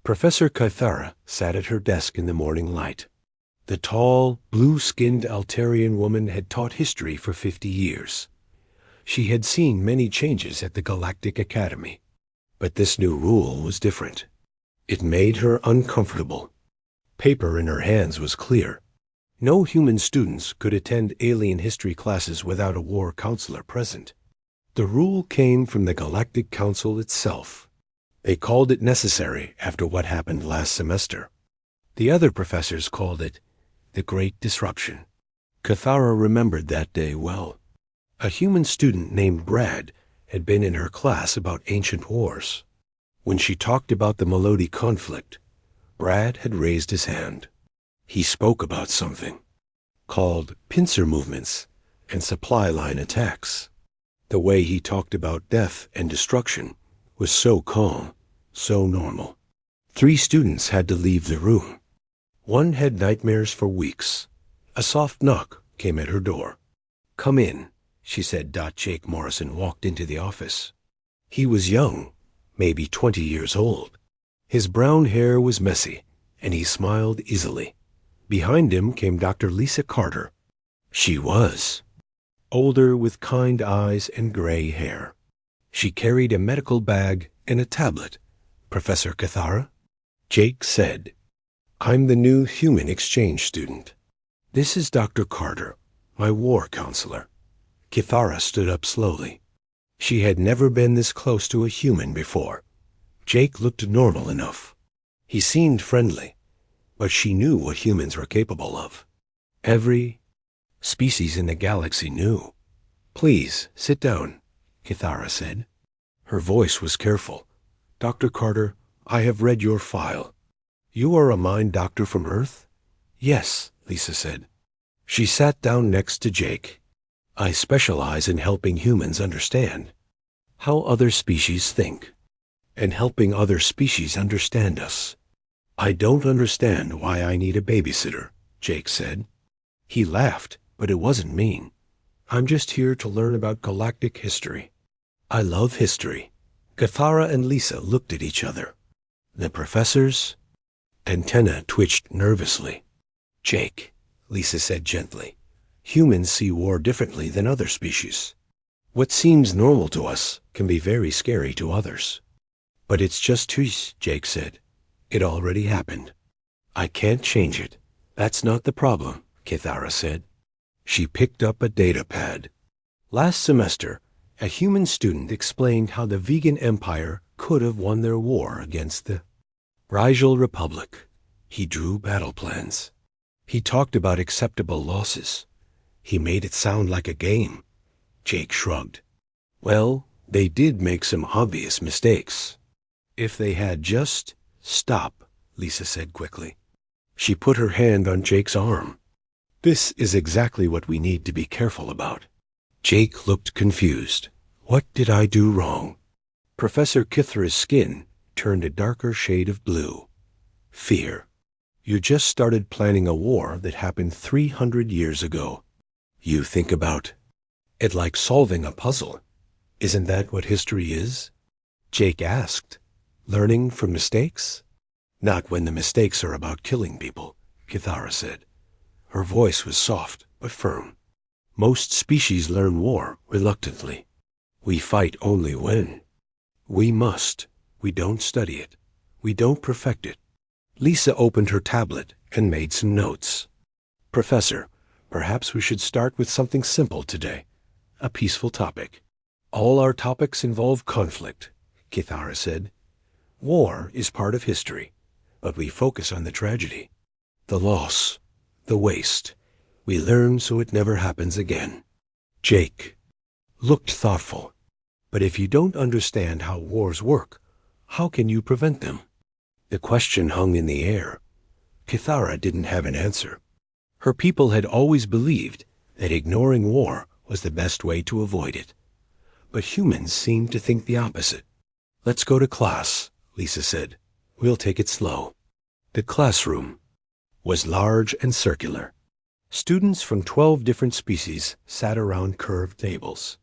Professor Kythara sat at her desk in the morning light. The tall, blue-skinned Altarian woman had taught history for 50 years. She had seen many changes at the Galactic Academy, but this new rule was different. It made her uncomfortable. Paper in her hands was clear. No human students could attend alien history classes without a war counselor present. The rule came from the Galactic Council itself. They called it necessary after what happened last semester. The other professors called it the Great Disruption. Kythara remembered that day well. A human student named Brad had been in her class about ancient wars. When she talked about the Melody conflict, Brad had raised his hand. He spoke about something called pincer movements and supply line attacks. The way he talked about death and destruction was so calm, so normal. 3 students had to leave the room. One had nightmares for weeks. A soft knock came at her door. "Come in," she said. Jake Morrison walked into the office. He was young, maybe 20 years old. His brown hair was messy, and he smiled easily. Behind him came Dr. Lisa Carter. She was older, with kind eyes and gray hair. She carried a medical bag and a tablet. "Professor Kythara?" Jake said. "I'm the new human exchange student. This is Dr. Carter, my war counselor." Kythara stood up slowly. She had never been this close to a human before. Jake looked normal enough. He seemed friendly, but she knew what humans were capable of. Every species in the galaxy knew. "Please, sit down," Kythara said. Her voice was careful. "Dr. Carter, I have read your file. You are a mind doctor from Earth?" "Yes," Lisa said. She sat down next to Jake. "I specialize in helping humans understand how other species think, and helping other species understand us." "I don't understand why I need a babysitter," Jake said. He laughed, but it wasn't mean. "I'm just here to learn about galactic history." "I love history." Kythara and Lisa looked at each other. The professor's antenna twitched nervously. "Jake," Lisa said gently, "humans see war differently than other species. What seems normal to us can be very scary to others." "But it's just tweets," Jake said. "It already happened. I can't change it." "That's not the problem," Kythara said. She picked up a data pad. Last semester, a human student explained how the vegan empire could have won their war against the Rigel Republic. He drew battle plans. He talked about acceptable losses. He made it sound like a game. Jake shrugged. "Well, they did make some obvious mistakes. If they had just..." "Stop," Lisa said quickly. She put her hand on Jake's arm. "This is exactly what we need to be careful about." Jake looked confused. "What did I do wrong?" Professor Kythara's skin turned a darker shade of blue. "Fear. You just started planning a war that happened 300 years ago. You think about it like solving a puzzle. Isn't that what history is?" Jake asked. "Learning from mistakes?" "Not when the mistakes are about killing people," Kythara said. Her voice was soft but firm. "Most species learn war reluctantly. We fight only when we must. We don't study it. We don't perfect it." Lisa opened her tablet and made some notes. "Professor, perhaps we should start with something simple today. A peaceful topic." "All our topics involve conflict," Kythara said. "War is part of history, but we focus on the tragedy, the loss, the waste. We learn so it never happens again." Jake looked thoughtful. "But if you don't understand how wars work, how can you prevent them?" The question hung in the air. Kythara didn't have an answer. Her people had always believed that ignoring war was the best way to avoid it. But humans seemed to think the opposite. "Let's go to class," Lisa said. "We'll take it slow." The classroom was large and circular. Students from 12 different species sat around curved tables.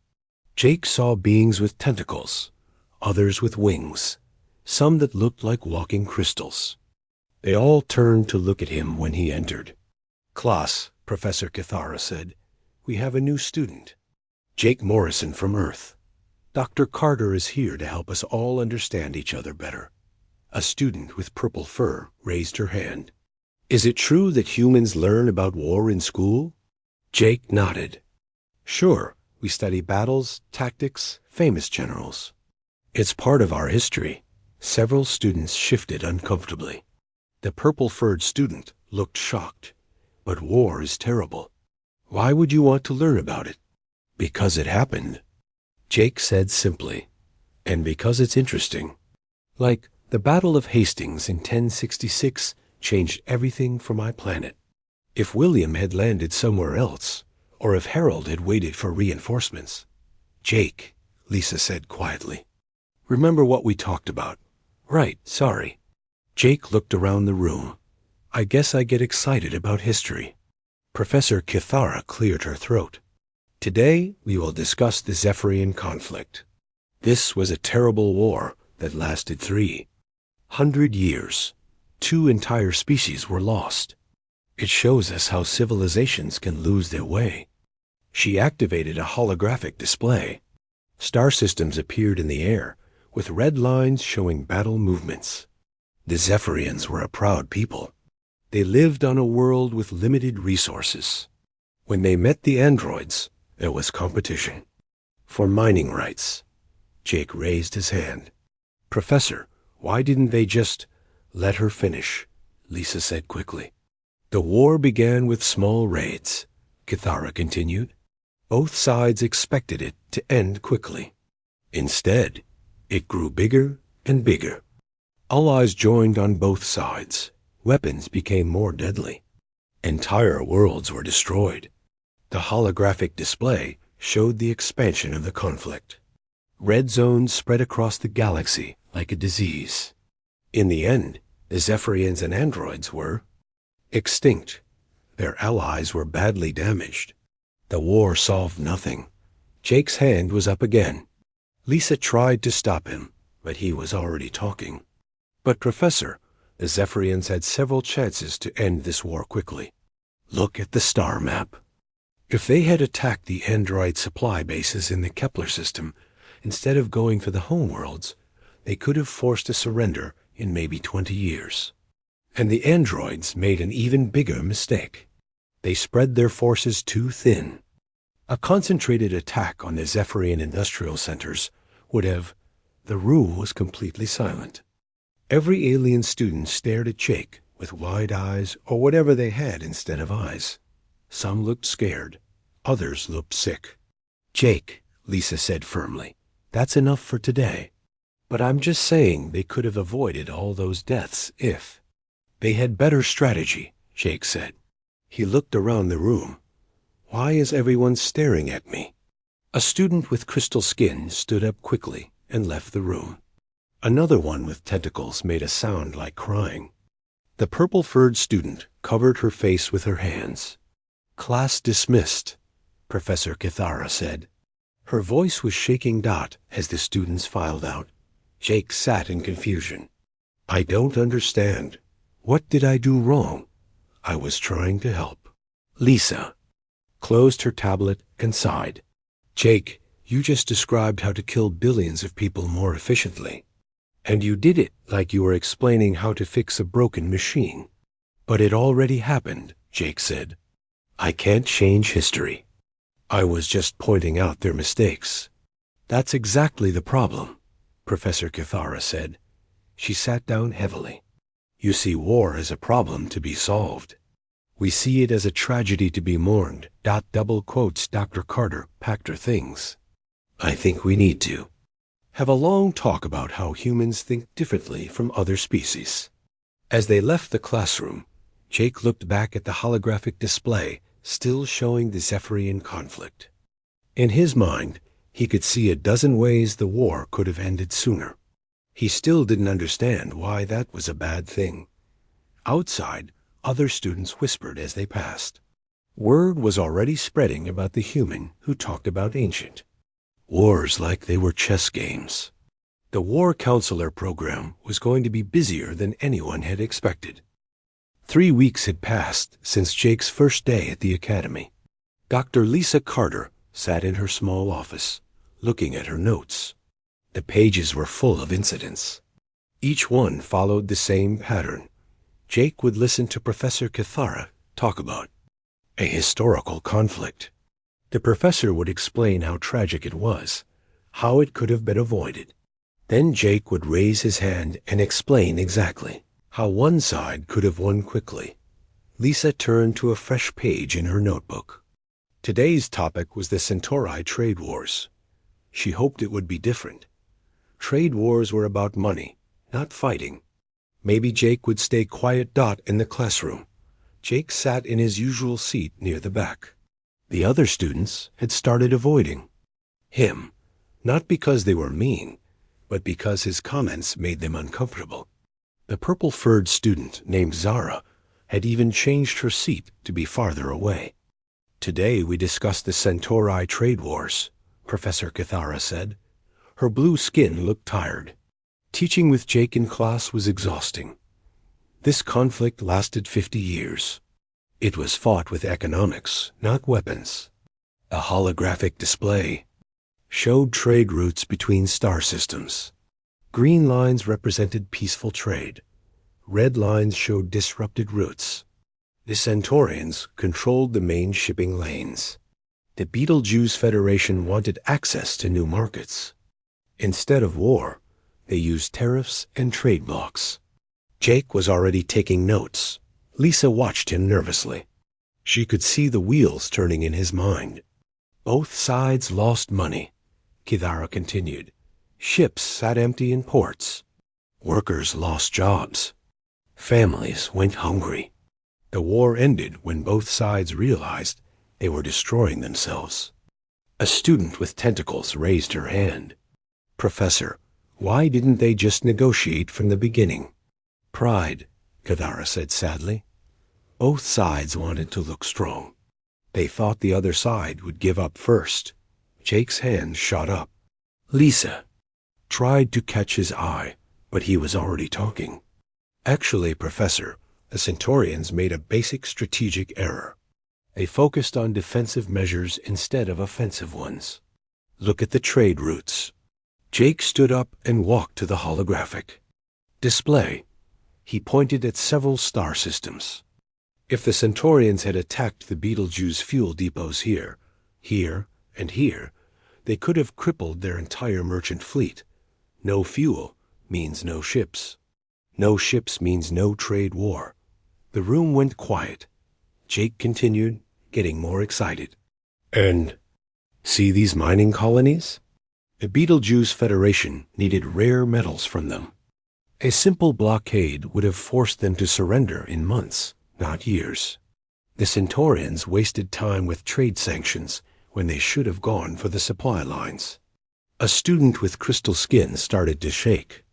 Jake saw beings with tentacles, others with wings. some that looked like walking crystals. They all turned to look at him when he entered. "Class," Professor Kithara said, "we have a new student. Jake Morrison from Earth. Dr. Carter is here to help us all understand each other better." A student with purple fur raised her hand. "Is it true that humans learn about war in school?" Jake nodded. "Sure, we study battles, tactics, famous generals. It's part of our history." Several students shifted uncomfortably. The purple-furred student looked shocked. "But war is terrible. Why would you want to learn about it?" "Because it happened," Jake said simply. "And because it's interesting. Like the Battle of Hastings in 1066 changed everything for my planet. If William had landed somewhere else, or if Harold had waited for reinforcements." "Jake," Lisa said quietly. "Remember what we talked about." "Right, sorry." Jake looked around the room. "I guess I get excited about history." Professor Kithara cleared her throat. "Today we will discuss the Zephyrian conflict. This was a terrible war that lasted 300 years. 2 entire species were lost. It shows us how civilizations can lose their way." She activated a holographic display. Star systems appeared in the air, with red lines showing battle movements. The Zephyrians were a proud people. They lived on a world with limited resources. When they met the androids, there was competition for mining rights. Jake raised his hand. "Professor, why didn't they just—" "Let her finish," Lisa said quickly. "The war began with small raids," Kithara continued. "Both sides expected it to end quickly. Instead, it grew bigger and bigger. Allies joined on both sides. Weapons became more deadly. Entire worlds were destroyed." The holographic display showed the expansion of the conflict. Red zones spread across the galaxy like a disease. In the end, the Zephyrians and androids were extinct. Their allies were badly damaged. The war solved nothing. Jake's hand was up again. Lisa tried to stop him, but he was already talking. "But Professor, the Zephyrians had several chances to end this war quickly. Look at the star map. If they had attacked the android supply bases in the Kepler system, instead of going for the homeworlds, they could have forced a surrender in maybe 20 years. And the androids made an even bigger mistake. They spread their forces too thin. A concentrated attack on the Zephyrian industrial centers would have—" The room was completely silent. Every alien student stared at Jake with wide eyes or whatever they had instead of eyes. Some looked scared. Others looked sick. "Jake," Lisa said firmly, "that's enough for today. But I'm just saying they could have avoided all those deaths if—" "They had better strategy," Jake said. He looked around the room. "Why is everyone staring at me?" A student with crystal skin stood up quickly and left the room. Another one with tentacles made a sound like crying. The purple-furred student covered her face with her hands. "Class dismissed," Professor Kithara said. Her voice was shaking as the students filed out. Jake sat in confusion. "I don't understand. What did I do wrong? I was trying to help." Lisa closed her tablet and sighed. "Jake, you just described how to kill billions of people more efficiently. And you did it like you were explaining how to fix a broken machine." "But it already happened," Jake said. "I can't change history. I was just pointing out their mistakes." "That's exactly the problem," Professor Kithara said. She sat down heavily. "You see war as a problem to be solved. We see it as a tragedy to be mourned. Double quotes Dr. Carter packed her things. I think we need to have a long talk about how humans think differently from other species." As they left the classroom, Jake looked back at the holographic display still showing the Zephyrian conflict. In his mind, he could see a dozen ways the war could have ended sooner. He still didn't understand why that was a bad thing. Outside, other students whispered as they passed. Word was already spreading about the human who talked about ancient. Wars like they were chess games. The War Counselor program was going to be busier than anyone had expected. 3 weeks had passed since Jake's first day at the academy. Dr. Lisa Carter sat in her small office, looking at her notes. The pages were full of incidents. Each one followed the same pattern. Jake would listen to Professor Cathara talk about a historical conflict. The professor would explain how tragic it was, how it could have been avoided. Then Jake would raise his hand and explain exactly how one side could have won quickly. Lisa turned to a fresh page in her notebook. Today's topic was the Centauri trade wars. She hoped it would be different. Trade wars were about money, not fighting. Maybe Jake would stay quiet in the classroom. Jake sat in his usual seat near the back. The other students had started avoiding him, not because they were mean, but because his comments made them uncomfortable. The purple-furred student named Zara had even changed her seat to be farther away. Today we discussed the Centauri trade wars, Professor Cathara said. Her blue skin looked tired. Teaching with Jake in class was exhausting. This conflict lasted 50 years. It was fought with economics, not weapons. A holographic display showed trade routes between star systems. Green lines represented peaceful trade. Red lines showed disrupted routes. The Centaurians controlled the main shipping lanes. The Betelgeuse Federation wanted access to new markets. Instead of war, they used tariffs and trade blocks. Jake was already taking notes. Lisa watched him nervously. She could see the wheels turning in his mind. Both sides lost money, Cathara continued. Ships sat empty in ports. Workers lost jobs. Families went hungry. The war ended when both sides realized they were destroying themselves. A student with tentacles raised her hand. Professor, why didn't they just negotiate from the beginning? Pride, Cathara said sadly. Both sides wanted to look strong. They thought the other side would give up first. Jake's hand shot up. Lisa tried to catch his eye, but he was already talking. Actually, Professor, the Centaurians made a basic strategic error. They focused on defensive measures instead of offensive ones. Look at the trade routes. Jake stood up and walked to the holographic display. He pointed at several star systems. If the Centaurians had attacked the Betelgeuse fuel depots here, and here, they could have crippled their entire merchant fleet. No fuel means no ships. No ships means no trade war. The room went quiet. Jake continued, getting more excited. And see these mining colonies? The Betelgeuse Federation needed rare metals from them. A simple blockade would have forced them to surrender in months, not years. The Centaurians wasted time with trade sanctions when they should have gone for the supply lines. A student with crystal skin started to shake.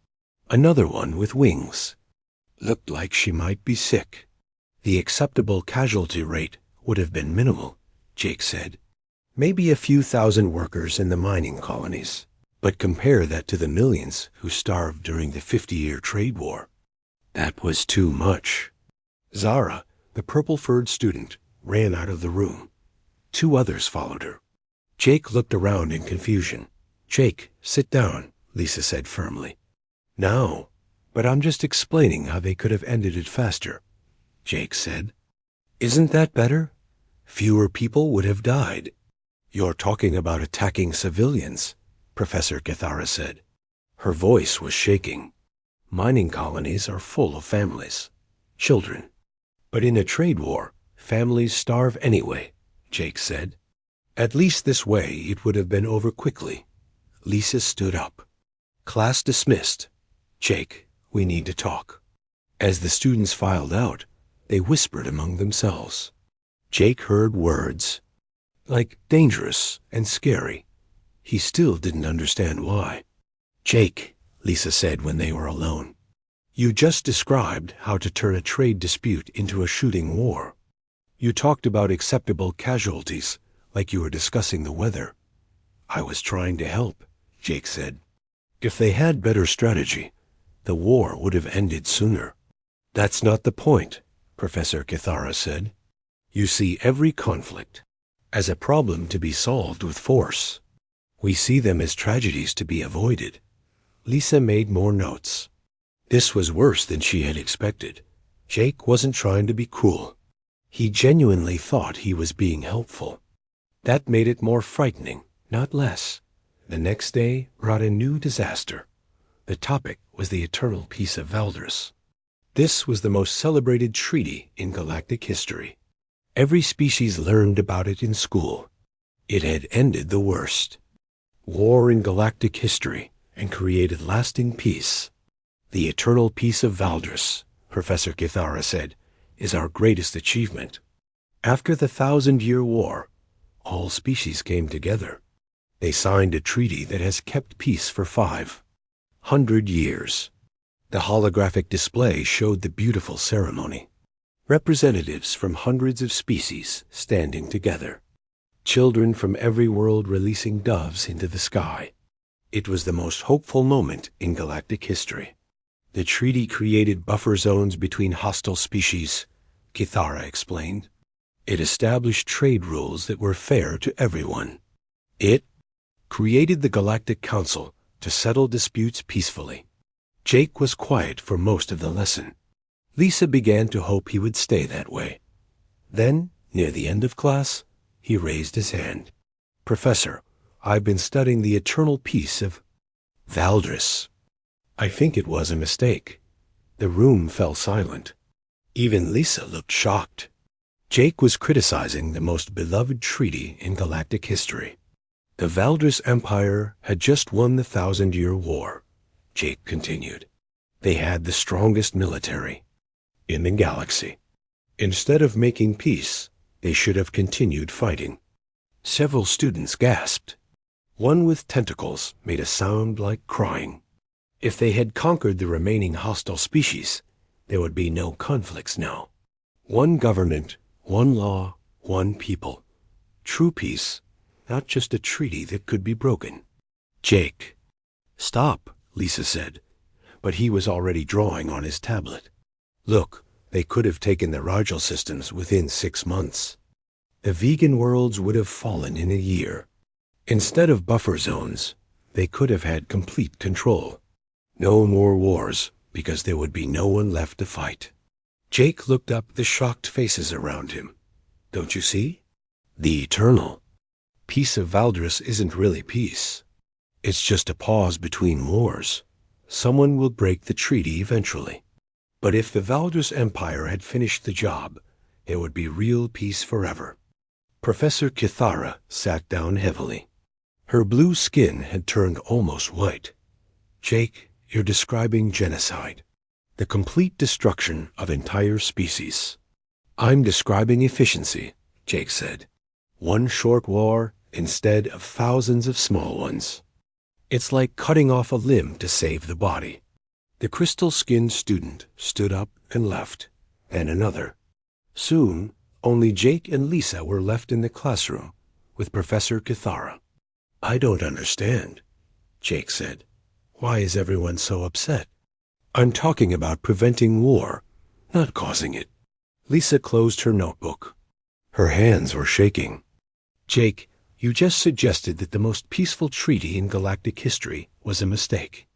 Another one with wings. Looked like she might be sick. The acceptable casualty rate would have been minimal, Jake said. Maybe a few thousand workers in the mining colonies. But compare that to the millions who starved during the 50-year trade war. That was too much. Zara, the purple-furred student, ran out of the room. 2 others followed her. Jake looked around in confusion. Jake, sit down, Lisa said firmly. No, but I'm just explaining how they could have ended it faster, Jake said. Isn't that better? Fewer people would have died. You're talking about attacking civilians, Professor Cathara said. Her voice was shaking. Mining colonies are full of families, children. But in a trade war, families starve anyway, Jake said. At least this way it would have been over quickly. Lisa stood up. Class dismissed. Jake, we need to talk. As the students filed out, they whispered among themselves. Jake heard words like dangerous and scary. He still didn't understand why. Jake, Lisa said when they were alone, you just described how to turn a trade dispute into a shooting war. You talked about acceptable casualties like you were discussing the weather. I was trying to help, Jake said. If they had better strategy, the war would have ended sooner. That's not the point, Professor Kithara said. You see every conflict as a problem to be solved with force. We see them as tragedies to be avoided. Lisa made more notes. This was worse than she had expected. Jake wasn't trying to be cruel. He genuinely thought he was being helpful. That made it more frightening, not less. The next day brought a new disaster. The topic was the eternal peace of Valdris. This was the most celebrated treaty in galactic history. Every species learned about it in school. It had ended the worst war in galactic history and created lasting peace. The eternal peace of Valdris, Professor Kithara said, is our greatest achievement. After the 1,000-year war, all species came together. They signed a treaty that has kept peace for 500 years. The holographic display showed the beautiful ceremony. Representatives from hundreds of species standing together. Children from every world releasing doves into the sky. It was the most hopeful moment in galactic history. The treaty created buffer zones between hostile species, Kithara explained. It established trade rules that were fair to everyone. It created the Galactic Council to settle disputes peacefully. Jake was quiet for most of the lesson. Lisa began to hope he would stay that way. Then, near the end of class, he raised his hand. Professor, I've been studying the eternal peace of Valdris. I think it was a mistake. The room fell silent. Even Lisa looked shocked. Jake was criticizing the most beloved treaty in galactic history. The Valdris Empire had just won the 1,000-year war, Jake continued. They had the strongest military in the galaxy. Instead of making peace, they should have continued fighting. Several students gasped. One with tentacles made a sound like crying. If they had conquered the remaining hostile species, there would be no conflicts now. One government, one law, one people. True peace, not just a treaty that could be broken. Jake. Stop, Lisa said, but he was already drawing on his tablet. Look, they could have taken the Rigel systems within 6 months. The vegan worlds would have fallen in a year. Instead of buffer zones, they could have had complete control. No more wars, because there would be no one left to fight. Jake looked up at the shocked faces around him. Don't you see? The eternal peace of Valdris isn't really peace. It's just a pause between wars. Someone will break the treaty eventually. But if the Valdris Empire had finished the job, there would be real peace forever. Professor Kithara sat down heavily. Her blue skin had turned almost white. Jake, you're describing genocide. The complete destruction of entire species. I'm describing efficiency, Jake said. One short war instead of thousands of small ones. It's like cutting off a limb to save the body. The crystal-skinned student stood up and left, and another. Soon, only Jake and Lisa were left in the classroom with Professor Kithara. I don't understand, Jake said. Why is everyone so upset? I'm talking about preventing war, not causing it. Lisa closed her notebook. Her hands were shaking. Jake, you just suggested that the most peaceful treaty in galactic history was a mistake.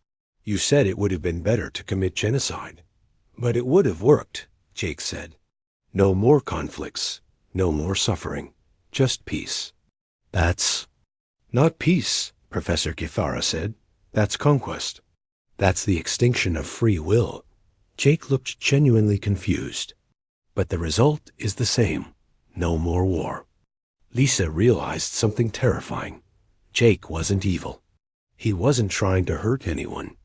You said it would have been better to commit genocide. But it would have worked, Jake said. No more conflicts, no more suffering, just peace. That's not peace, Professor Kithara said. That's conquest. That's the extinction of free will. Jake looked genuinely confused. But the result is the same. No more war. Lisa realized something terrifying. Jake wasn't evil. He wasn't trying to hurt anyone.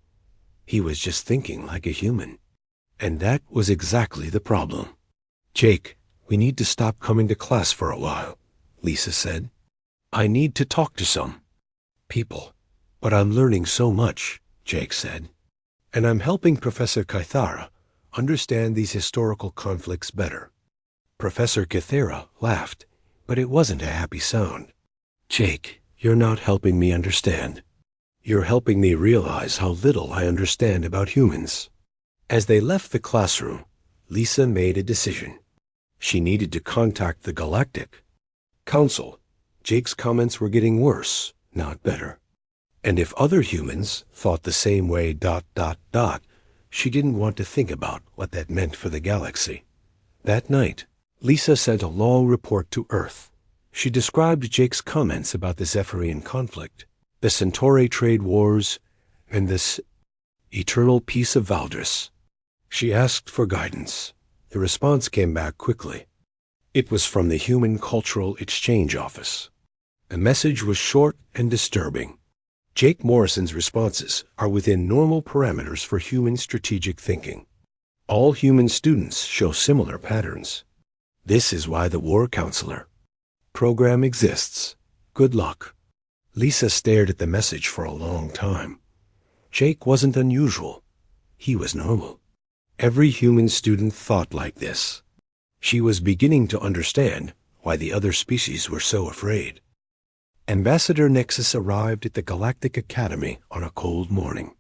He was just thinking like a human. And that was exactly the problem. Jake, we need to stop coming to class for a while, Lisa said. I need to talk to some people. But I'm learning so much, Jake said. And I'm helping Professor Kithara understand these historical conflicts better. Professor Kithara laughed, but it wasn't a happy sound. Jake, you're not helping me understand. You're helping me realize how little I understand about humans. As they left the classroom, Lisa made a decision. She needed to contact the Galactic Council. Jake's comments were getting worse, not better. And if other humans thought the same way, she didn't want to think about what that meant for the galaxy. That night, Lisa sent a long report to Earth. She described Jake's comments about the Zephyrian conflict, the Centauri trade wars, and this eternal peace of Valdris. She asked for guidance. The response came back quickly. It was from the Human Cultural Exchange Office. The message was short and disturbing. Jake Morrison's responses are within normal parameters for human strategic thinking. All human students show similar patterns. This is why the War Counselor program exists. Good luck. Lisa stared at the message for a long time. Jake wasn't unusual. He was normal. Every human student thought like this. She was beginning to understand why the other species were so afraid. Ambassador Nexus arrived at the Galactic Academy on a cold morning.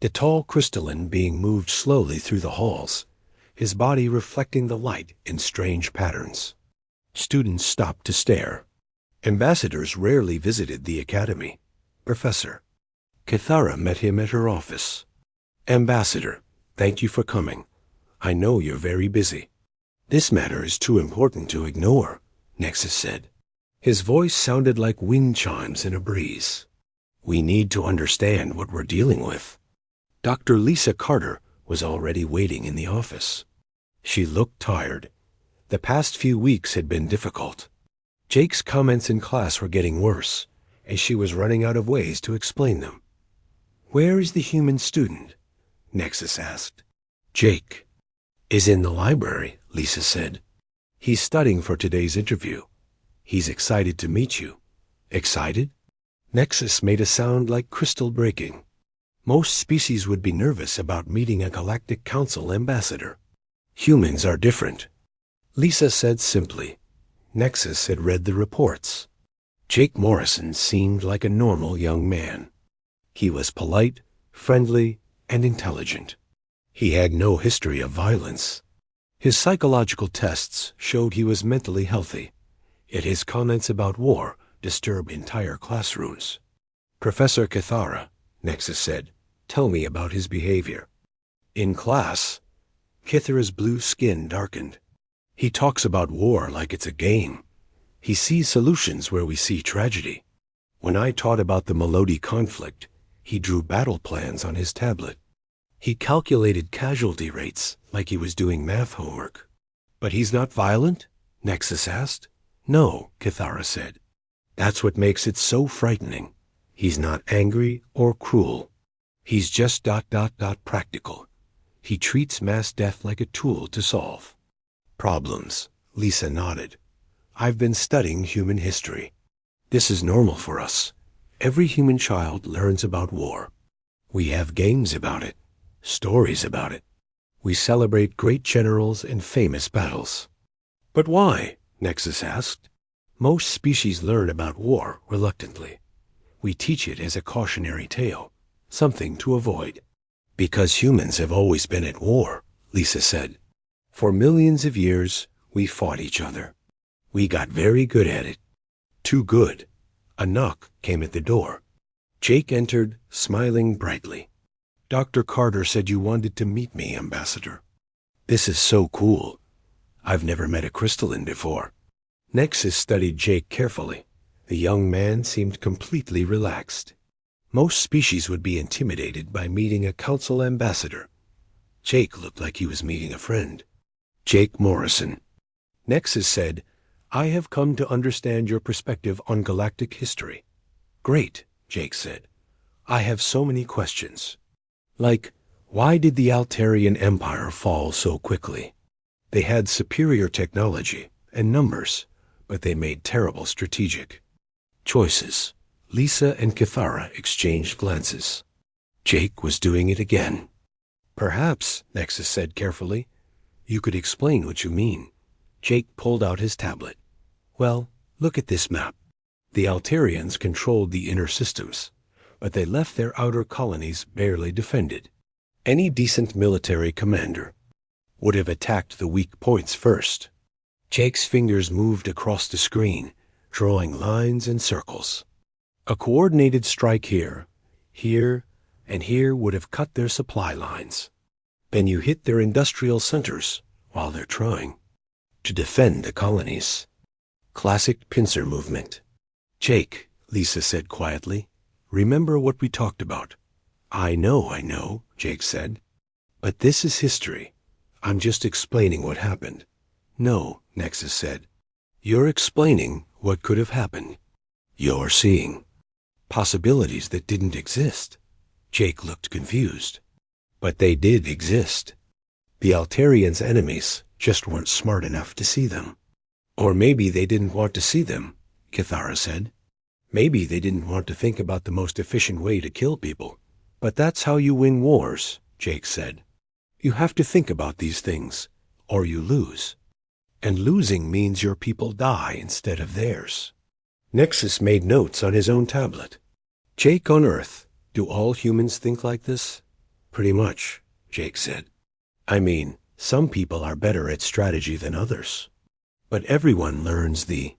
The tall crystalline being moved slowly through the halls, his body reflecting the light in strange patterns. Students stopped to stare. Ambassadors rarely visited the academy. Professor Kithara met him at her office. Ambassador, thank you for coming. I know you're very busy. This matter is too important to ignore, Nexus said. His voice sounded like wind chimes in a breeze. We need to understand what we're dealing with. Dr. Lisa Carter was already waiting in the office. She looked tired. The past few weeks had been difficult. Jake's comments in class were getting worse, and she was running out of ways to explain them. Where is the human student? Nexus asked. Jake is in the library, Lisa said. He's studying for today's interview. He's excited to meet you. Excited? Nexus made a sound like crystal breaking. Most species would be nervous about meeting a Galactic Council ambassador. Humans are different. Lisa said simply. Nexus had read the reports. Jake Morrison seemed like a normal young man. He was polite, friendly, and intelligent. He had no history of violence. His psychological tests showed he was mentally healthy, yet his comments about war disturbed entire classrooms. Professor Kithara, Nexus said, tell me about his behavior. In class, Kithara's blue skin darkened. He talks about war like it's a game. He sees solutions where we see tragedy. When I taught about the Melody conflict, he drew battle plans on his tablet. He calculated casualty rates like he was doing math homework. But he's not violent? Nexus asked. No, Kithara said. That's what makes it so frightening. He's not angry or cruel. He's just practical. He treats mass death like a tool to solve problems. Lisa nodded. I've been studying human history. This is normal for us. Every human child learns about war. We have games about it, stories about it. We celebrate great generals and famous battles. But why? Nexus asked. Most species learn about war reluctantly. We teach it as a cautionary tale, something to avoid. Because humans have always been at war, Lisa said. For millions of years, we fought each other. We got very good at it. Too good. A knock came at the door. Jake entered, smiling brightly. Dr. Carter said you wanted to meet me, Ambassador. This is so cool. I've never met a crystalline before. Nexus studied Jake carefully. The young man seemed completely relaxed. Most species would be intimidated by meeting a council ambassador. Jake looked like he was meeting a friend. Jake Morrison. Nexus said, I have come to understand your perspective on galactic history. Great, Jake said. I have so many questions. Like, why did the Altarian Empire fall so quickly? They had superior technology and numbers, but they made terrible strategic choices. Lisa and Kithara exchanged glances. Jake was doing it again. Perhaps, Nexus said carefully, you could explain what you mean. Jake pulled out his tablet. Well, look at this map. The Altarians controlled the inner systems, but they left their outer colonies barely defended. Any decent military commander would have attacked the weak points first. Jake's fingers moved across the screen, drawing lines and circles. A coordinated strike here, and here would have cut their supply lines. Then you hit their industrial centers while they're trying to defend the colonies. Classic pincer movement. Jake, Lisa said quietly, remember what we talked about. I know, Jake said. But this is history. I'm just explaining what happened. No, Nexus said. You're explaining what could have happened. You're seeing possibilities that didn't exist. Jake looked confused. But they did exist. The Altarians' enemies just weren't smart enough to see them. Or maybe they didn't want to see them, Kithara said. Maybe they didn't want to think about the most efficient way to kill people. But that's how you win wars, Jake said. You have to think about these things, or you lose. And losing means your people die instead of theirs. Nexus made notes on his own tablet. Jake on Earth, do all humans think like this? Pretty much, Jake said. I mean, some people are better at strategy than others. But everyone learns the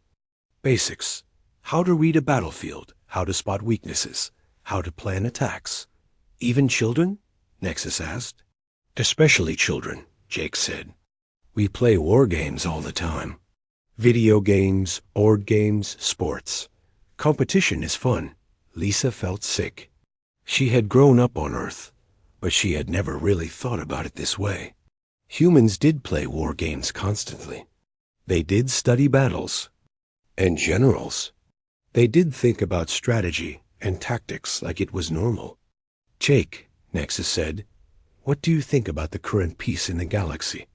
basics. How to read a battlefield, how to spot weaknesses, how to plan attacks. Even children? Nexus asked. Especially children, Jake said. We play war games all the time. Video games, board games, sports. Competition is fun. Lisa felt sick. She had grown up on Earth, but she had never really thought about it this way. Humans did play war games constantly. They did study battles and generals. They did think about strategy and tactics like it was normal. Jake, Nexus said, what do you think about the current peace in the galaxy?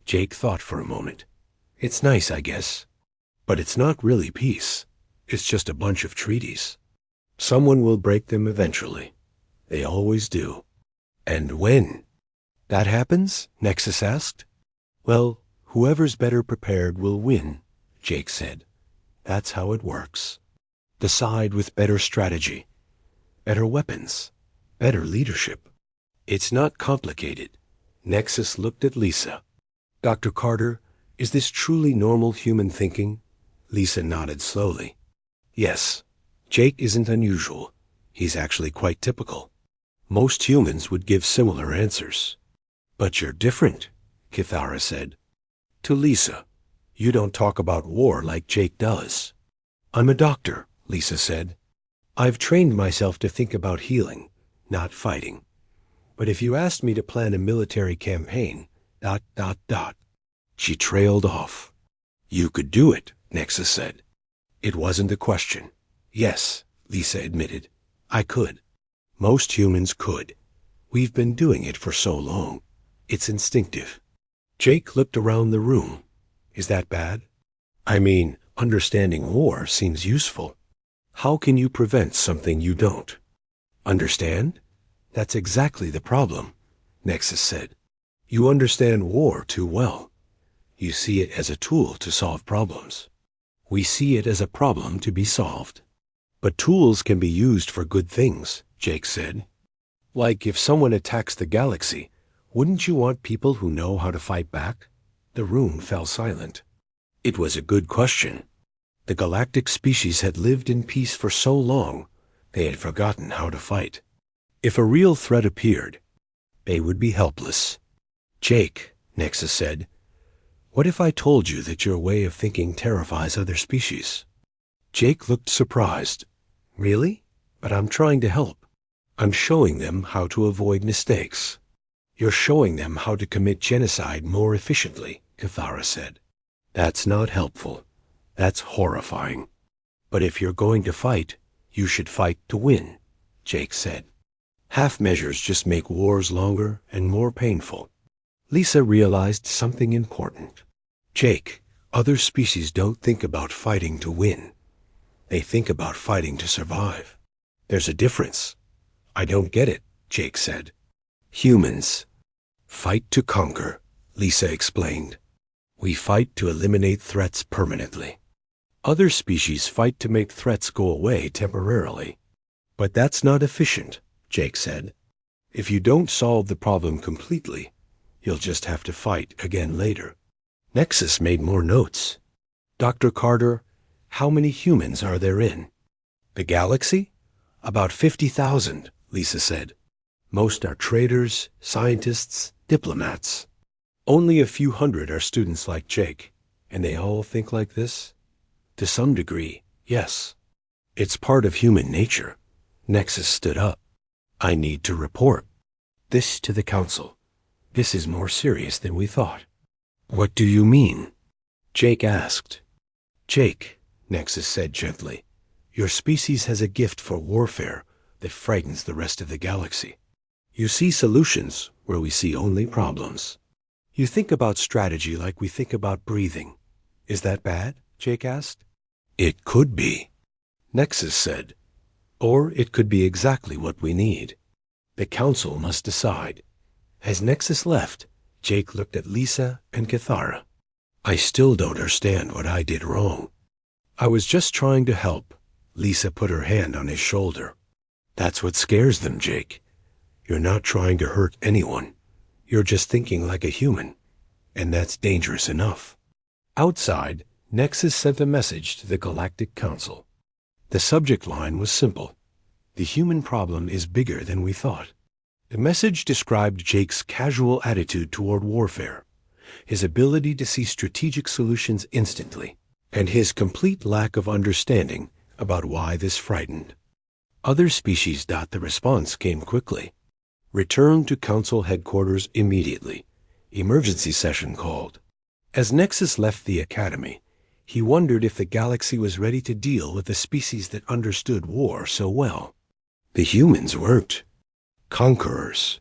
Jake thought for a moment. It's nice, I guess. But it's not really peace. It's just a bunch of treaties. Someone will break them eventually. They always do. And when that happens? Nexus asked. Well, whoever's better prepared will win, Jake said. That's how it works. The side with better strategy, better weapons, better leadership. It's not complicated. Nexus looked at Lisa. Dr. Carter, is this truly normal human thinking? Lisa nodded slowly. Yes. Jake isn't unusual. He's actually quite typical. Most humans would give similar answers. But you're different, Kithara said. To Lisa, you don't talk about war like Jake does. I'm a doctor, Lisa said. I've trained myself to think about healing, not fighting. But if you asked me to plan a military campaign, ... She trailed off. You could do it, Nexus said. It wasn't a question. Yes, Lisa admitted. I could. Most humans could. We've been doing it for so long. It's instinctive. Jake looked around the room. Is that bad? I mean, understanding war seems useful. How can you prevent something you don't understand? That's exactly the problem, Nexus said. You understand war too well. You see it as a tool to solve problems. We see it as a problem to be solved. But tools can be used for good things, Jake said. Like if someone attacks the galaxy, wouldn't you want people who know how to fight back? The room fell silent. It was a good question. The galactic species had lived in peace for so long, they had forgotten how to fight. If a real threat appeared, they would be helpless. Jake, Nexus said, what if I told you that your way of thinking terrifies other species? Jake looked surprised. Really? But I'm trying to help. I'm showing them how to avoid mistakes. You're showing them how to commit genocide more efficiently, Kithara said. That's not helpful. That's horrifying. But if you're going to fight, you should fight to win, Jake said. Half measures just make wars longer and more painful. Lisa realized something important. Jake, other species don't think about fighting to win. They think about fighting to survive. There's a difference. I don't get it, Jake said. Humans fight to conquer, Lisa explained. We fight to eliminate threats permanently. Other species fight to make threats go away temporarily. But that's not efficient, Jake said. If you don't solve the problem completely, you'll just have to fight again later. Nexus made more notes. Dr. Carter, how many humans are there in the galaxy? About 50,000, Lisa said. Most are traders, scientists, diplomats. Only a few hundred are students like Jake, and they all think like this? To some degree, yes. It's part of human nature. Nexus stood up. I need to report this to the council. This is more serious than we thought. What do you mean? Jake asked. Jake, Nexus said gently, your species has a gift for warfare that frightens the rest of the galaxy. You see solutions where we see only problems. You think about strategy like we think about breathing. Is that bad? Jake asked. It could be, Nexus said. Or it could be exactly what we need. The council must decide. As Nexus left, Jake looked at Lisa and Cathara. I still don't understand what I did wrong. I was just trying to help. Lisa put her hand on his shoulder. That's what scares them, Jake. You're not trying to hurt anyone. You're just thinking like a human. And that's dangerous enough. Outside, Nexus sent a message to the Galactic Council. The subject line was simple. The human problem is bigger than we thought. The message described Jake's casual attitude toward warfare, his ability to see strategic solutions instantly, and his complete lack of understanding about why this frightened. Other species. The response came quickly. Return to Council headquarters immediately. Emergency session called. As Nexus left the academy, he wondered if the galaxy was ready to deal with a species that understood war so well. The humans weren't conquerors.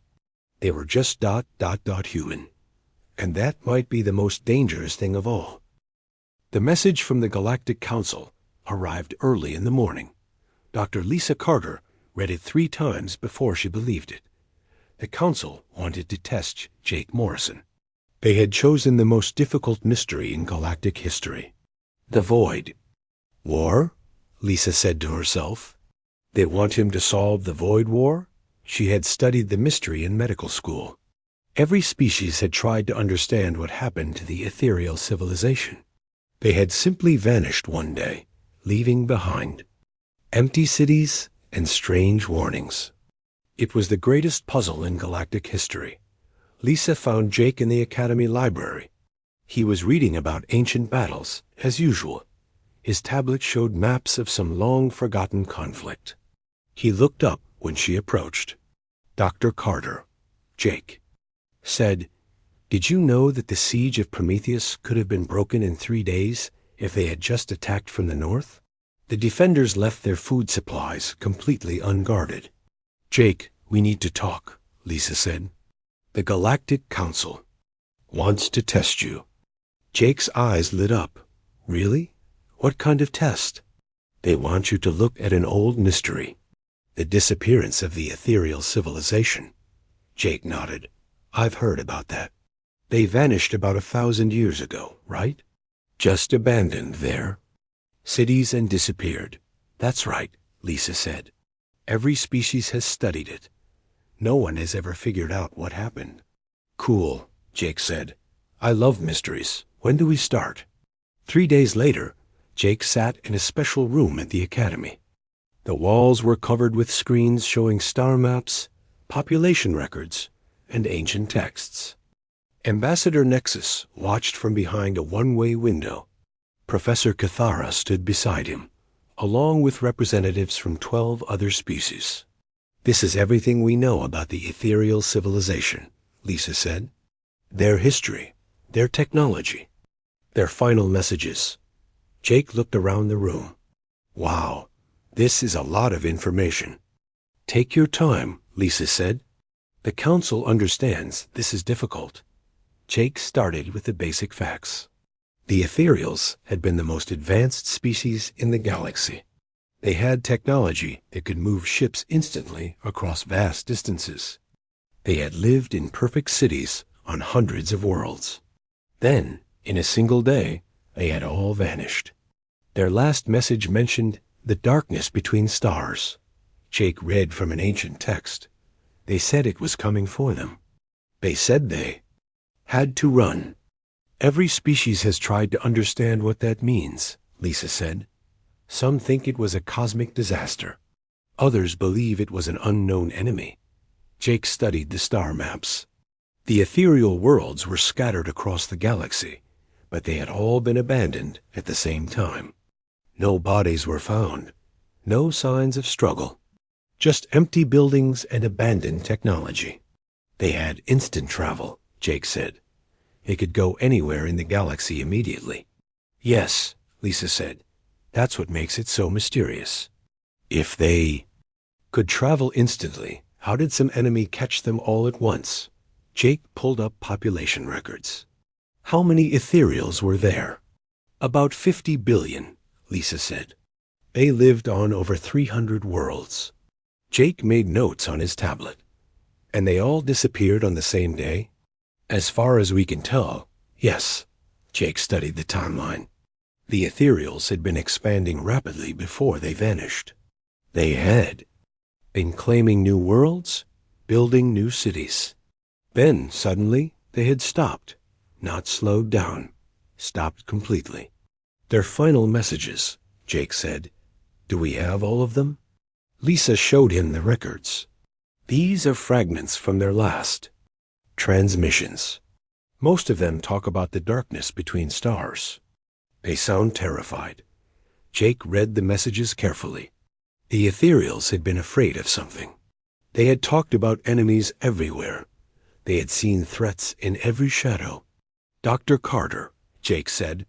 They were just human. And that might be the most dangerous thing of all. The message from the Galactic Council arrived early in the morning. Dr. Lisa Carter read it 3 times before she believed it. The council wanted to test Jake Morrison. They had chosen the most difficult mystery in galactic history. The Void. War? Lisa said to herself. They want him to solve the Void War? She had studied the mystery in medical school. Every species had tried to understand what happened to the ethereal civilization. They had simply vanished one day, leaving behind empty cities and strange warnings. It was the greatest puzzle in galactic history. Lisa found Jake in the Academy library. He was reading about ancient battles, as usual. His tablet showed maps of some long-forgotten conflict. He looked up when she approached. Dr. Carter, Jake, said, Did you know that the siege of Prometheus could have been broken in 3 days if they had just attacked from the north? The defenders left their food supplies completely unguarded. Jake, we need to talk, Lisa said. The Galactic Council wants to test you. Jake's eyes lit up. Really? What kind of test? They want you to look at an old mystery. The disappearance of the ethereal civilization. Jake nodded. I've heard about that. They vanished about 1,000 years ago, right? Just abandoned there. Cities and disappeared. That's right, Lisa said. Every species has studied it. No one has ever figured out what happened. Cool, Jake said. I love mysteries. When do we start? 3 days later, Jake sat in a special room at the academy. The walls were covered with screens showing star maps, population records, and ancient texts. Ambassador Nexus watched from behind a one-way window. Professor Cathara stood beside him, along with representatives from 12 other species. This is everything we know about the ethereal civilization, Lisa said. Their history, their technology, their final messages. Jake looked around the room. Wow, this is a lot of information. Take your time, Lisa said. The council understands this is difficult. Jake started with the basic facts. The ethereals had been the most advanced species in the galaxy. They had technology that could move ships instantly across vast distances. They had lived in perfect cities on hundreds of worlds. Then, in a single day, they had all vanished. Their last message mentioned the darkness between stars. Jake read from an ancient text. They said it was coming for them. They said they had to run. Every species has tried to understand what that means, Lisa said. Some think it was a cosmic disaster. Others believe it was an unknown enemy. Jake studied the star maps. The ethereal worlds were scattered across the galaxy, but they had all been abandoned at the same time. No bodies were found. No signs of struggle. Just empty buildings and abandoned technology. They had instant travel, Jake said. They could go anywhere in the galaxy immediately. Yes, Lisa said. That's what makes it so mysterious. If they could travel instantly, how did some enemy catch them all at once? Jake pulled up population records. How many ethereals were there? About 50 billion, Lisa said. They lived on over 300 worlds. Jake made notes on his tablet. And they all disappeared on the same day? As far as we can tell, yes. Jake studied the timeline. The ethereals had been expanding rapidly before they vanished. They had been claiming new worlds, building new cities. Then, suddenly, they had stopped, not slowed down, stopped completely. Their final messages, Jake said. Do we have all of them? Lisa showed him the records. These are fragments from their last transmissions. Most of them talk about the darkness between stars. They sound terrified. Jake read the messages carefully. The ethereals had been afraid of something. They had talked about enemies everywhere. They had seen threats in every shadow. Dr. Carter, Jake said,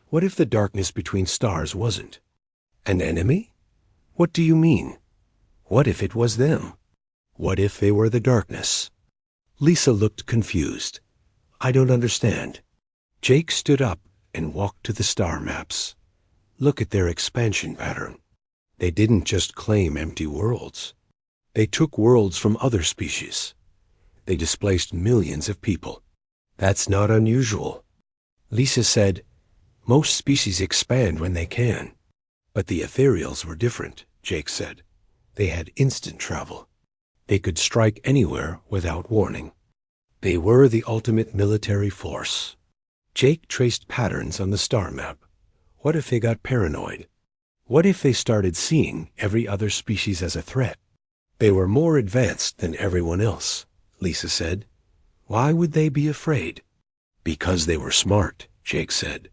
what if the darkness between stars wasn't an enemy? What do you mean? What if it was them? What if they were the darkness? Lisa looked confused. I don't understand. Jake stood up and walked to the star maps. Look at their expansion pattern. They didn't just claim empty worlds. They took worlds from other species. They displaced millions of people. That's not unusual. Lisa said, most species expand when they can. But the ethereals were different, Jake said. They had instant travel. They could strike anywhere without warning. They were the ultimate military force. Jake traced patterns on the star map. What if they got paranoid? What if they started seeing every other species as a threat? They were more advanced than everyone else, Lisa said. Why would they be afraid? Because they were smart, Jake said.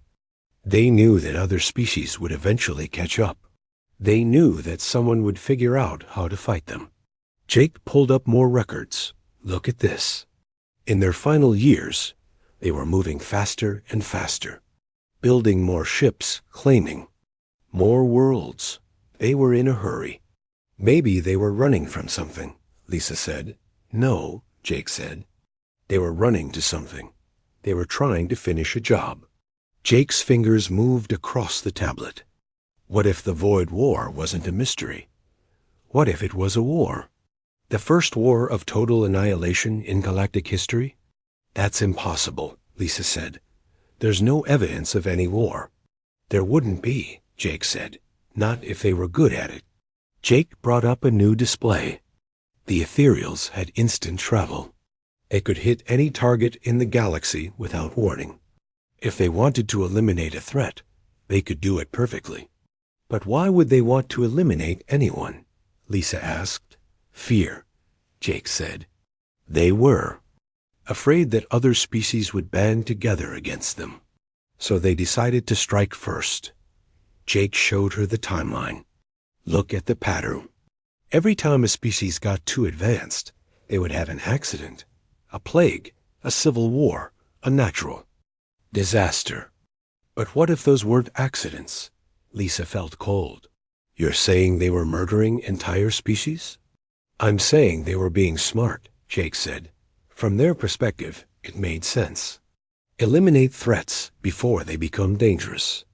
They knew that other species would eventually catch up. They knew that someone would figure out how to fight them. Jake pulled up more records. Look at this. In their final years, they were moving faster and faster, building more ships, claiming more worlds. They were in a hurry. Maybe they were running from something, Lisa said. No, Jake said. They were running to something. They were trying to finish a job. Jake's fingers moved across the tablet. What if the Void War wasn't a mystery? What if it was a war? The first war of total annihilation in galactic history? That's impossible, Lisa said. There's no evidence of any war. There wouldn't be, Jake said. Not if they were good at it. Jake brought up a new display. The ethereals had instant travel. They could hit any target in the galaxy without warning. If they wanted to eliminate a threat, they could do it perfectly. But why would they want to eliminate anyone? Lisa asked. Fear, Jake said. They were afraid that other species would band together against them. So they decided to strike first. Jake showed her the timeline. Look at the pattern. Every time a species got too advanced, they would have an accident, a plague, a civil war, a natural disaster. But what if those weren't accidents? Lisa felt cold. You're saying they were murdering entire species? I'm saying they were being smart, Jake said. From their perspective, it made sense. Eliminate threats before they become dangerous.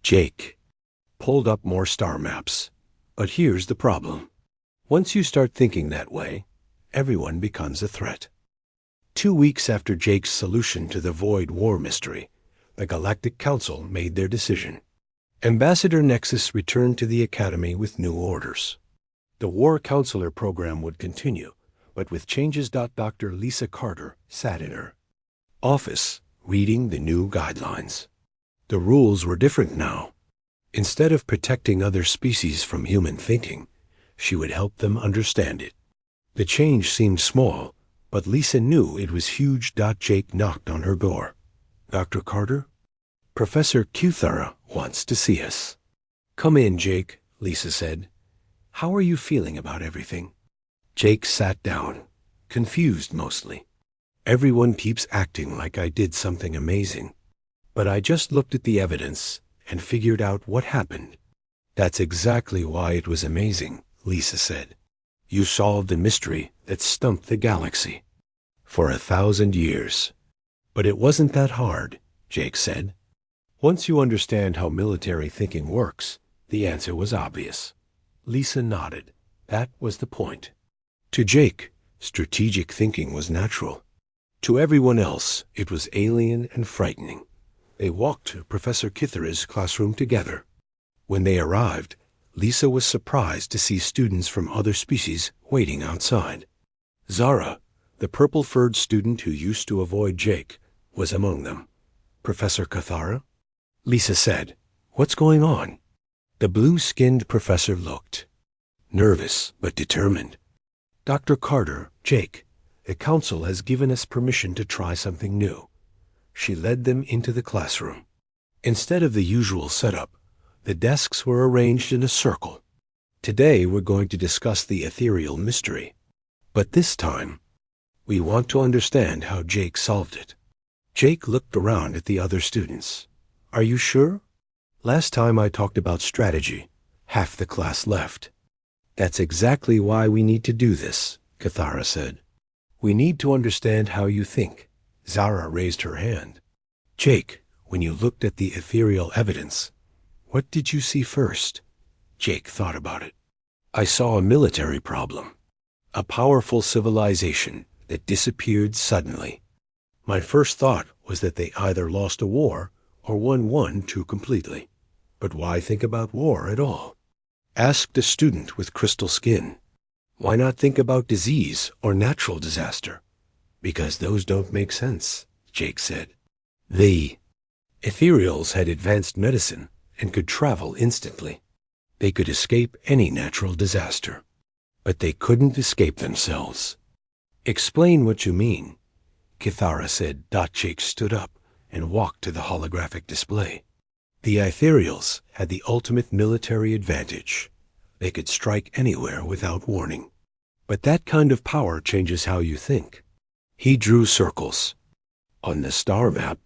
Jake pulled up more star maps. But here's the problem. Once you start thinking that way, everyone becomes a threat. 2 weeks after Jake's solution to the Void War mystery, the Galactic Council made their decision. Ambassador Nexus returned to the Academy with new orders. The War Counselor program would continue, but with changes. Dr. Lisa Carter sat in her office, reading the new guidelines. The rules were different now. Instead of protecting other species from human thinking, she would help them understand it. The change seemed small, but Lisa knew it was huge. Jake knocked on her door. Dr. Carter? Professor Kuthara wants to see us. Come in, Jake, Lisa said. How are you feeling about everything? Jake sat down, confused mostly. Everyone keeps acting like I did something amazing. But I just looked at the evidence and figured out what happened. That's exactly why it was amazing, Lisa said. You solved a mystery that stumped the galaxy for 1,000 years. But it wasn't that hard, Jake said. Once you understand how military thinking works, the answer was obvious. Lisa nodded. That was the point. To Jake, strategic thinking was natural. To everyone else, it was alien and frightening. They walked to Professor Kuthara's classroom together. When they arrived, Lisa was surprised to see students from other species waiting outside. Zara, the purple-furred student who used to avoid Jake, was among them. Professor Kuthara? Lisa said, What's going on? The blue-skinned professor looked nervous but determined. Dr. Carter, Jake, the council has given us permission to try something new. She led them into the classroom. Instead of the usual setup, the desks were arranged in a circle. Today we're going to discuss the ethereal mystery. But this time, we want to understand how Jake solved it. Jake looked around at the other students. Are you sure? Last time I talked about strategy, half the class left. That's exactly why we need to do this, Kuthara said. We need to understand how you think. Zara raised her hand. Jake, when you looked at the ethereal evidence, what did you see first? Jake thought about it. I saw a military problem. A powerful civilization that disappeared suddenly. My first thought was that they either lost a war or won one too completely. But why think about war at all? Asked a student with crystal skin. Why not think about disease or natural disaster? Because those don't make sense, Jake said. The ethereals had advanced medicine and could travel instantly. They could escape any natural disaster. But they couldn't escape themselves. Explain what you mean, Kuthara said. Jake stood up and walked to the holographic display. The ethereals had the ultimate military advantage. They could strike anywhere without warning. But that kind of power changes how you think. He drew circles. On the star map,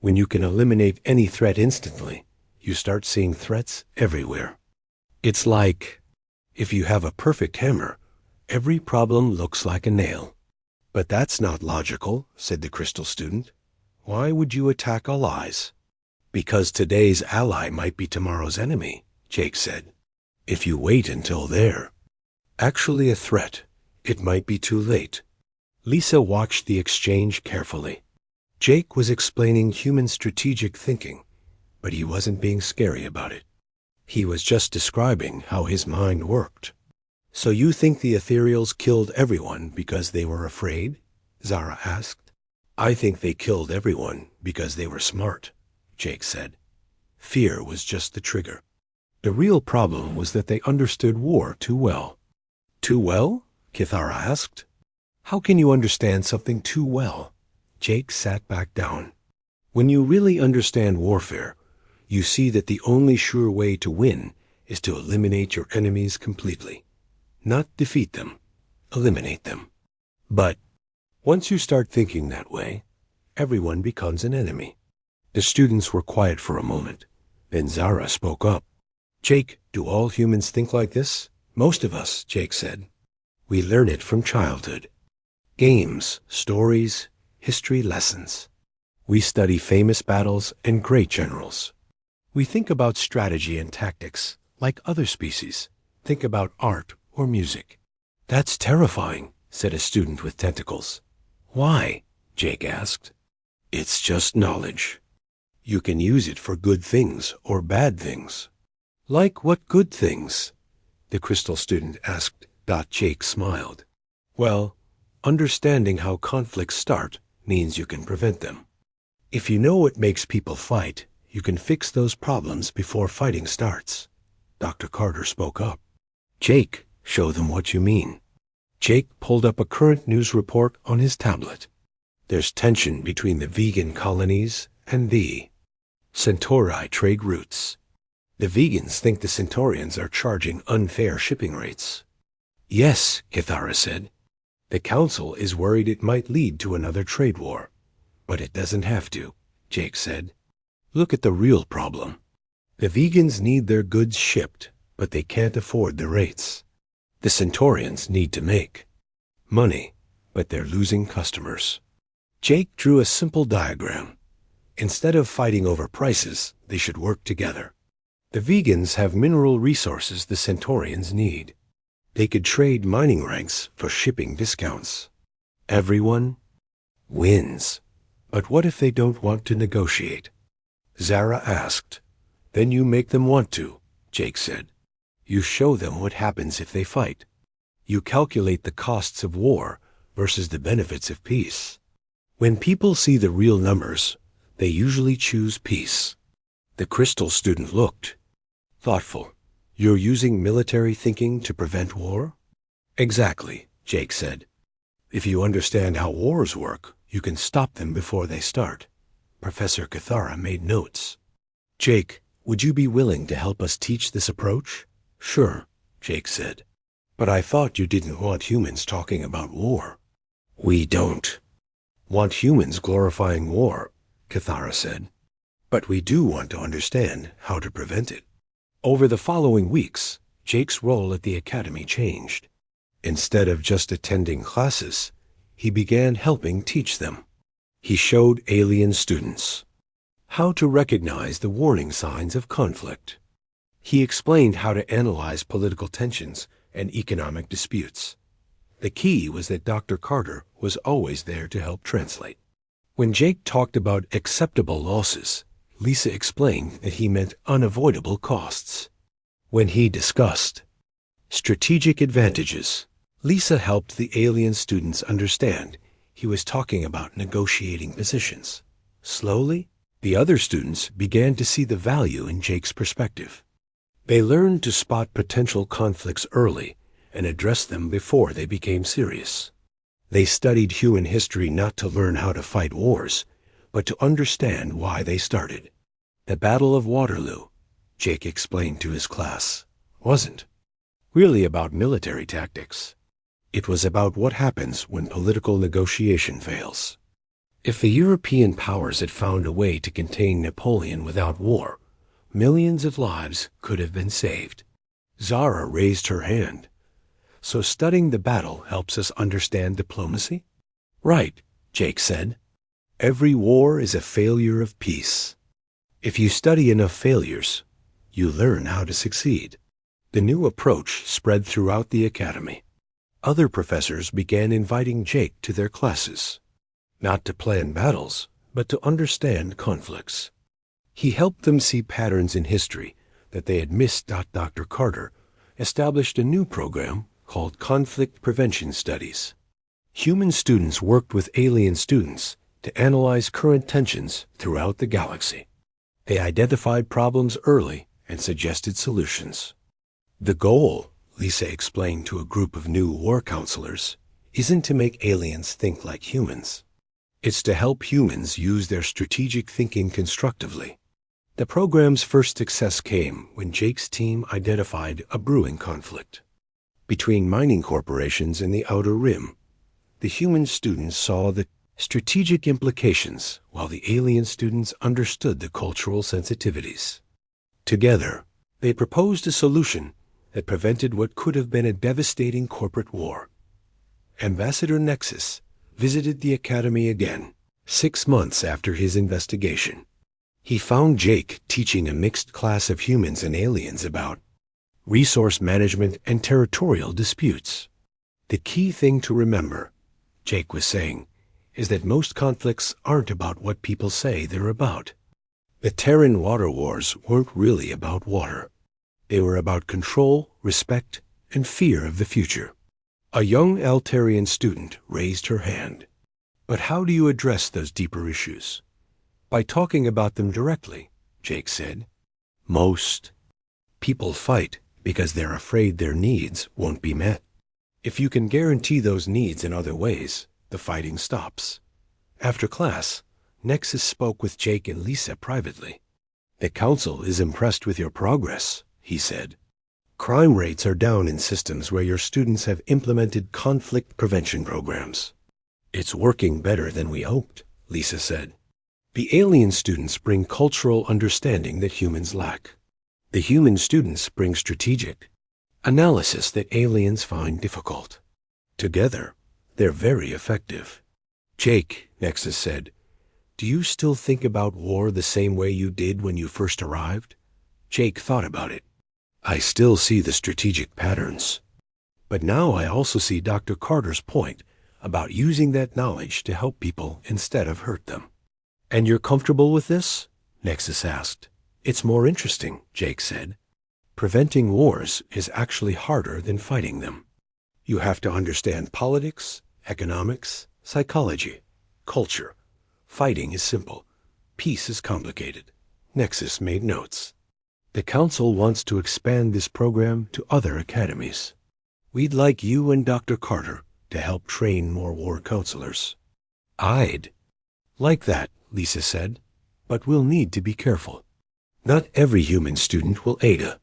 when you can eliminate any threat instantly, you start seeing threats everywhere. It's like, if you have a perfect hammer, every problem looks like a nail. But that's not logical, said the crystal student. Why would you attack allies? Because today's ally might be tomorrow's enemy, Jake said. If you wait until they're actually a threat, it might be too late. Lisa watched the exchange carefully. Jake was explaining human strategic thinking, but he wasn't being scary about it. He was just describing how his mind worked. So you think the ethereals killed everyone because they were afraid? Zara asked. I think they killed everyone because they were smart, Jake said. Fear was just the trigger. The real problem was that they understood war too well. Too well? Kuthara asked. How can you understand something too well? Jake sat back down. When you really understand warfare, you see that the only sure way to win is to eliminate your enemies completely. Not defeat them, eliminate them. But once you start thinking that way, everyone becomes an enemy. The students were quiet for a moment. Then Zara spoke up. Jake, do all humans think like this? Most of us, Jake said. We learn it from childhood. Games, stories, history lessons. We study famous battles and great generals. We think about strategy and tactics, like other species. Think about art or music. That's terrifying, said a student with tentacles. Why? Jake asked. It's just knowledge. You can use it for good things or bad things. Like what good things? the crystal student asked. Jake smiled. Well, understanding how conflicts start means you can prevent them. If you know what makes people fight, you can fix those problems before fighting starts. Dr. Carter spoke up. Jake, show them what you mean. Jake pulled up a current news report on his tablet. There's tension between the vegan colonies and the Centauri trade routes. The vegans think the Centaurians are charging unfair shipping rates. Yes, Kithara said. The Council is worried it might lead to another trade war. But it doesn't have to, Jake said. Look at the real problem. The vegans need their goods shipped, but they can't afford the rates. The Centaurians need to make money, but they're losing customers. Jake drew a simple diagram. Instead of fighting over prices, they should work together. The vegans have mineral resources the Centaurians need. They could trade mining ranks for shipping discounts. Everyone wins. But what if they don't want to negotiate? Zara asked. Then you make them want to, Jake said. You show them what happens if they fight. You calculate the costs of war versus the benefits of peace. When people see the real numbers, they usually choose peace. The crystal student looked thoughtful. You're using military thinking to prevent war? Exactly, Jake said. If you understand how wars work, you can stop them before they start. Professor Kithara made notes. Jake, would you be willing to help us teach this approach? Sure, Jake said. But I thought you didn't want humans talking about war. We don't want humans glorifying war, Kithara said. But we do want to understand how to prevent it. Over the following weeks, Jake's role at the academy changed. Instead of just attending classes, he began helping teach them. He showed alien students how to recognize the warning signs of conflict. He explained how to analyze political tensions and economic disputes. The key was that Dr. Carter was always there to help translate. When Jake talked about acceptable losses, Lisa explained that he meant unavoidable costs. When he discussed strategic advantages, Lisa helped the alien students understand he was talking about negotiating positions. Slowly, the other students began to see the value in Jake's perspective. They learned to spot potential conflicts early and address them before they became serious. They studied human history not to learn how to fight wars, but to understand why they started. The Battle of Waterloo, Jake explained to his class, wasn't really about military tactics. It was about what happens when political negotiation fails. If the European powers had found a way to contain Napoleon without war, millions of lives could have been saved. Zara raised her hand. So studying the battle helps us understand diplomacy? Right, Jake said. Every war is a failure of peace. If you study enough failures, you learn how to succeed. The new approach spread throughout the academy. Other professors began inviting Jake to their classes, not to plan battles, but to understand conflicts. He helped them see patterns in history that they had missed. Dr. Carter established a new program called Conflict Prevention Studies. Human students worked with alien students to analyze current tensions throughout the galaxy. They identified problems early and suggested solutions. The goal, Lisa explained to a group of new war counselors, isn't to make aliens think like humans. It's to help humans use their strategic thinking constructively. The program's first success came when Jake's team identified a brewing conflict between mining corporations in the Outer Rim. The human students saw the strategic implications, while the alien students understood the cultural sensitivities. Together, they proposed a solution that prevented what could have been a devastating corporate war. Ambassador Nexus visited the academy again, 6 months after his investigation. He found Jake teaching a mixed class of humans and aliens about resource management and territorial disputes. The key thing to remember, Jake was saying, is that most conflicts aren't about what people say they're about. The Terran water wars weren't really about water. They were about control, respect, and fear of the future. A young Altarian student raised her hand. But how do you address those deeper issues? By talking about them directly, Jake said. Most people fight because they're afraid their needs won't be met. If you can guarantee those needs in other ways, the fighting stops. After class, Nexus spoke with Jake and Lisa privately. The council is impressed with your progress, he said. Crime rates are down in systems where your students have implemented conflict prevention programs. It's working better than we hoped, Lisa said. The alien students bring cultural understanding that humans lack. The human students bring strategic analysis that aliens find difficult. Together, they're very effective. Jake, Nexus said, do you still think about war the same way you did when you first arrived? Jake thought about it. I still see the strategic patterns. But now I also see Dr. Carter's point about using that knowledge to help people instead of hurt them. And you're comfortable with this? Nexus asked. It's more interesting, Jake said. Preventing wars is actually harder than fighting them. You have to understand politics, economics, psychology, culture. Fighting is simple. Peace is complicated. Nexus made notes. The council wants to expand this program to other academies. We'd like you and Dr. Carter to help train more war counselors. I'd like that, Lisa said, but we'll need to be careful. Not every human student will Ada.